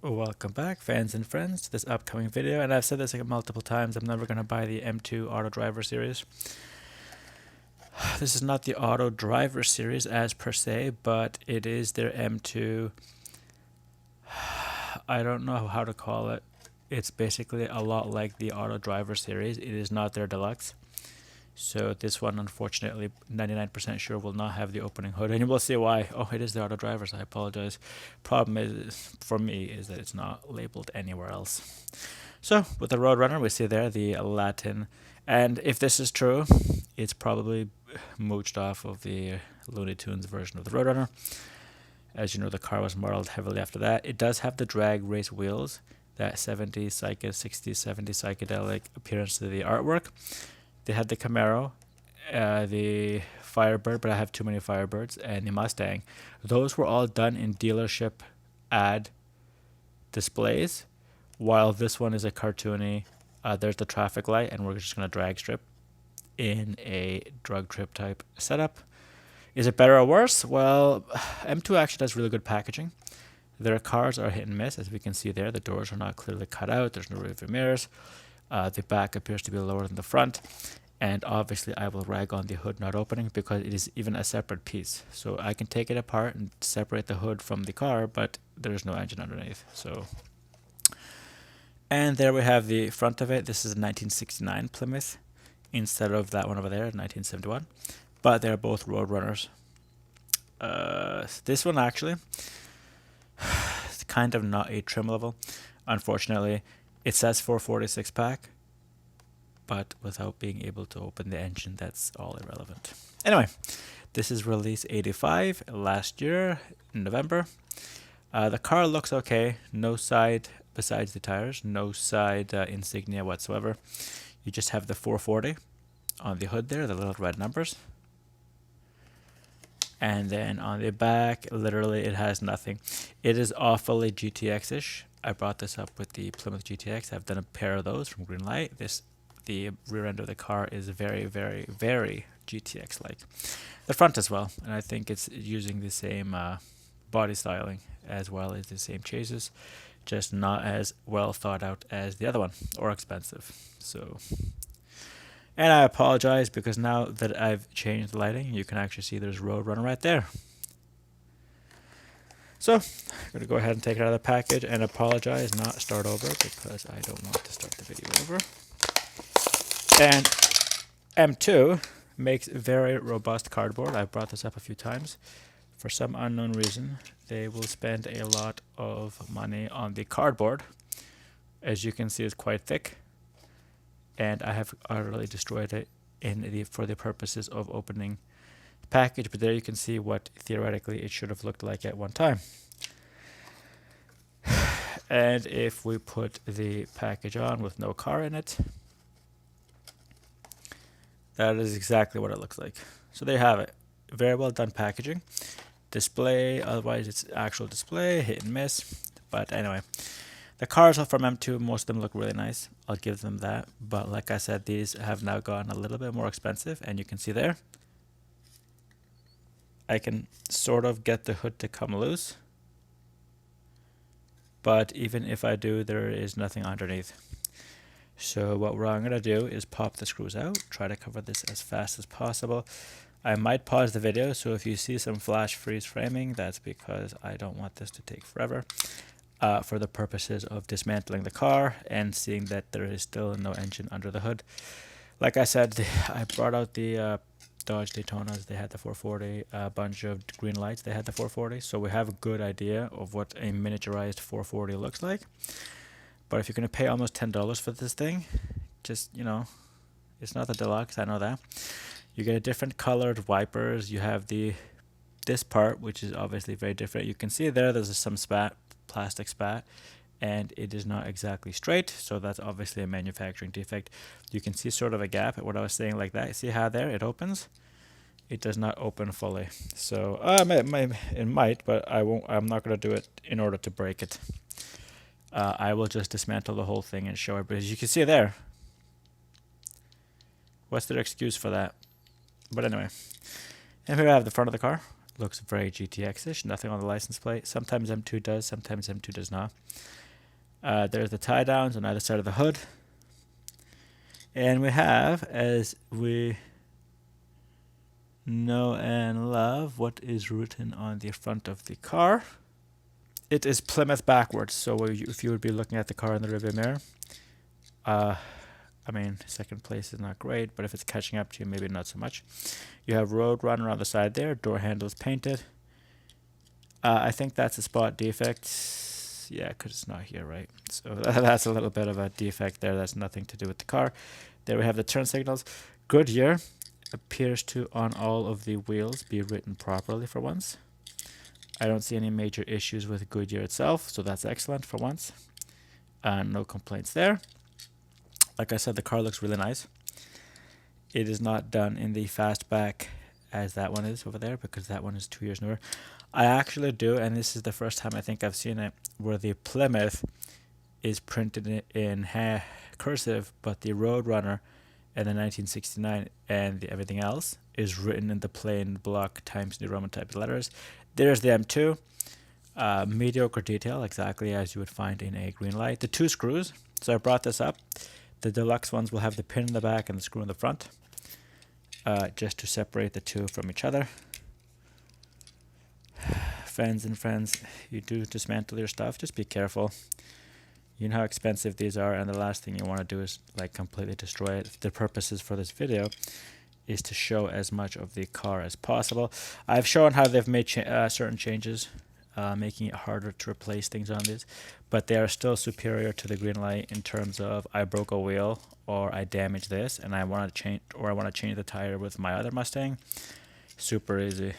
Welcome back, fans and friends, to this upcoming video. And I've said this like multiple times, I'm never going to buy the M2 Auto Driver series. This is not the Auto Driver series as per se, but it is their M2. I don't know how to call it. It's basically a lot like the Auto Driver series. It is not their deluxe. So this one, unfortunately, 99% sure will not have the opening hood, and you will see why. Oh, it is the Auto Driver, so I apologize. Problem is, for me, is that it's not labeled anywhere else. So with the Roadrunner, we see there the Latin, and if this is true, it's probably mooched off of the Looney Tunes version of the Roadrunner. As you know, the car was modeled heavily after that. It does have the drag race wheels, that 70s, 60s, 70s psychedelic appearance to the artwork. They had the Camaro, the Firebird, but I have too many Firebirds, and the Mustang. Those were all done in dealership ad displays, while this one is a cartoony, there's the traffic light, and we're just going to drag strip in a drug trip type setup. Is it better or worse? Well, M2 actually does really good packaging. Their cars are hit and miss, as we can see there. The doors are not clearly cut out. There's no rear view mirrors. The back appears to be lower than the front, and obviously I will rag on the hood not opening because it is even a separate piece. So I can take it apart and separate the hood from the car, but there's no engine underneath. So, and there we have the front of it. This is a 1969 Plymouth instead of that one over there, 1971. But they're both Roadrunners. This one actually is kind of not a trim level, unfortunately. It says 446 pack, but without being able to open the engine, that's all irrelevant. Anyway, this is release 85 last year in November. The car looks okay. No side, besides the tires, no side insignia whatsoever. You just have the 440 on the hood there, the little red numbers. And then on the back, literally it has nothing. It is awfully GTX-ish. I brought this up with the Plymouth GTX. I've done a pair of those from Greenlight. The rear end of the car is very, very, very GTX-like. The front as well, and I think it's using the same body styling as well as the same chases, just not as well thought out as the other one, or expensive. So, and I apologize because now that I've changed the lighting, you can actually see there's Roadrunner right there. So, I'm going to go ahead and take it out of the package and apologize, not start over, because I don't want to start the video over. And M2 makes very robust cardboard. I've brought this up a few times. For some unknown reason, they will spend a lot of money on the cardboard. As you can see, it's quite thick. And I have utterly destroyed it for the purposes of opening package, but there you can see what theoretically it should have looked like at one time. And if we put the package on with no car in it, that is exactly what it looks like. So there you have it. Very well done packaging. Display, otherwise it's actual display, hit and miss. But anyway, the cars are from M2, most of them look really nice. I'll give them that. But like I said, these have now gotten a little bit more expensive, and you can see there, I can sort of get the hood to come loose, but even if I do, there is nothing underneath. So what I'm going to do is pop the screws out, try to cover this as fast as possible. I might pause the video, so if you see some flash freeze framing, that's because I don't want this to take forever, for the purposes of dismantling the car and seeing that there is still no engine under the hood. Like I said, I brought out the Dodge Daytonas. They had the 440. A bunch of Greenlights, they had the 440. So we have a good idea of what a miniaturized 440 looks like. But if you're going to pay almost $10 for this thing, just, you know, it's not the deluxe, I know that. You get a different colored wipers. You have this part, which is obviously very different. You can see there's some plastic spat, and it is not exactly straight, so that's obviously a manufacturing defect. You can see sort of a gap at what I was saying like that. See how there it opens? It does not open fully. So it might, but I won't. I'm not going to do it in order to break it. I will just dismantle the whole thing and show it. But as you can see there, what's their excuse for that? But anyway, and here I have the front of the car. Looks very GTX-ish. Nothing on the license plate. Sometimes M2 does, sometimes M2 does not. There's the tie downs on either side of the hood. And we have, as we know and love, what is written on the front of the car. It is Plymouth backwards. So if you would be looking at the car in the rearview mirror, I mean, second place is not great, but if it's catching up to you, maybe not so much. You have Roadrunner on the side there. Door handle is painted. I think that's a spot defect. Yeah, because it's not here, right? So that's a little bit of a defect there. That's nothing to do with the car. There we have the turn signals. Goodyear appears to, on all of the wheels, be written properly for once. I don't see any major issues with Goodyear itself, so that's excellent for once. No complaints there. Like I said, the car looks really nice. It is not done in the fastback as that one is over there, because that one is 2 years newer. I actually do, and this is the first time I think I've seen it, where the Plymouth is printed in cursive, but the Roadrunner and the 1969 and everything else is written in the plain block Times New Roman type letters. There's the M2. Mediocre detail, exactly as you would find in a green light. The 2 screws. So I brought this up. The deluxe ones will have the pin in the back and the screw in the front, just to separate the two from each other. Friends and friends, you do dismantle your stuff, just be careful. You know how expensive these are, and the last thing you want to do is like completely destroy it. The purposes for this video is to show as much of the car as possible. I've shown how they've made certain changes, making it harder to replace things on these, but they are still superior to the green light in terms of I broke a wheel or I damaged this and I want to change, or I want to change the tire with my other Mustang. Super easy.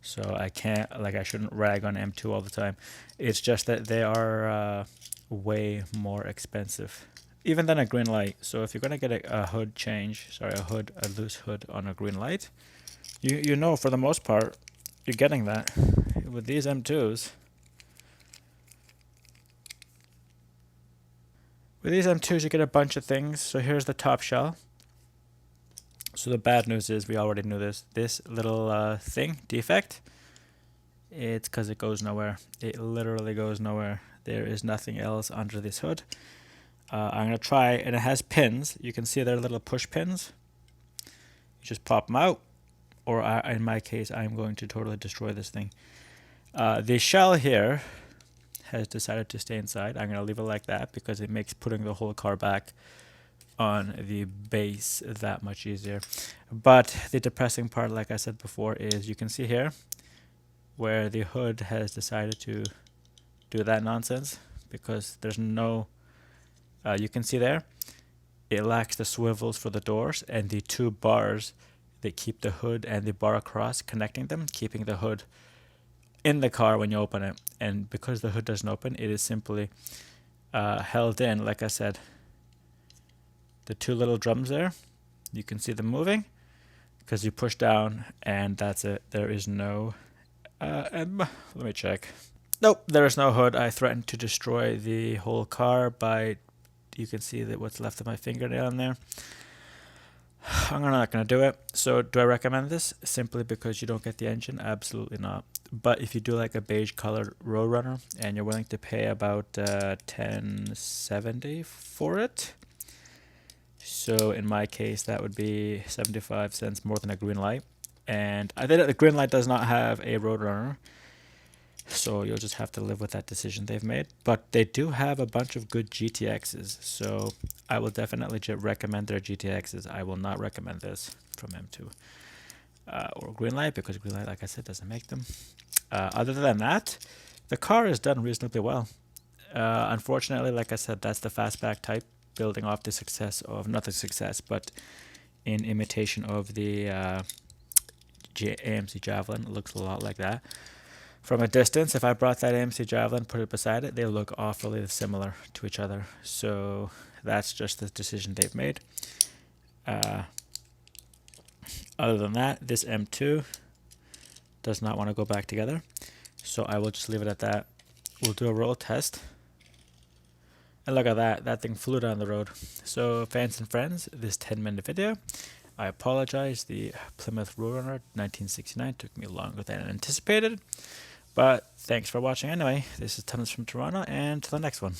So I can't, like, I shouldn't rag on M2 all the time. It's just that they are way more expensive, even than a green light. So if you're gonna get a hood change, a loose hood on a green light, you know for the most part you're getting that. With these M2s, you get a bunch of things. So here's the top shell. So the bad news is, we already knew this. This little defect, it's because it goes nowhere. It literally goes nowhere. There is nothing else under this hood. I'm going to try, and it has pins. You can see they're little push pins. You just pop them out, or in my case, I'm going to totally destroy this thing. The shell here has decided to stay inside. I'm going to leave it like that because it makes putting the whole car back on the base that much easier. But the depressing part, like I said before, is you can see here where the hood has decided to do that nonsense, because there's no you can see there it lacks the swivels for the doors and the 2 bars that keep the hood and the bar across, connecting them, keeping the hood in the car when you open it. And because the hood doesn't open, it is simply held in. Like I said, the 2 little drums there, you can see them moving because you push down, and that's it. There is no let me check. Nope, there is no hood. I threatened to destroy the whole car by, you can see that what's left of my fingernail in there. I'm not going to do it. So do I recommend this? Simply because you don't get the engine? Absolutely not. But if you do like a beige colored Roadrunner and you're willing to pay about $10.70 for it, so in my case that would be 75 cents more than a green light. And I think the green light does not have a Roadrunner, so you'll just have to live with that decision they've made. But they do have a bunch of good GTXs, so I will definitely recommend their GTXs. I will not recommend this from M2 or Greenlight, because Greenlight, like I said, doesn't make them. Other than that, the car is done reasonably well. Unfortunately, like I said, that's the fastback type, building off the success of, not the success, but in imitation of the AMC Javelin. It looks a lot like that. From a distance, if I brought that AMC Javelin, put it beside it, they look awfully similar to each other. So that's just the decision they've made. Other than that, this M2 does not want to go back together. So I will just leave it at that. We'll do a roll test. And look at that, that thing flew down the road. So fans and friends, this 10-minute video, I apologize. The Plymouth Roadrunner 1969 took me longer than anticipated. But thanks for watching anyway. This is Thomas from Toronto, and to the next one.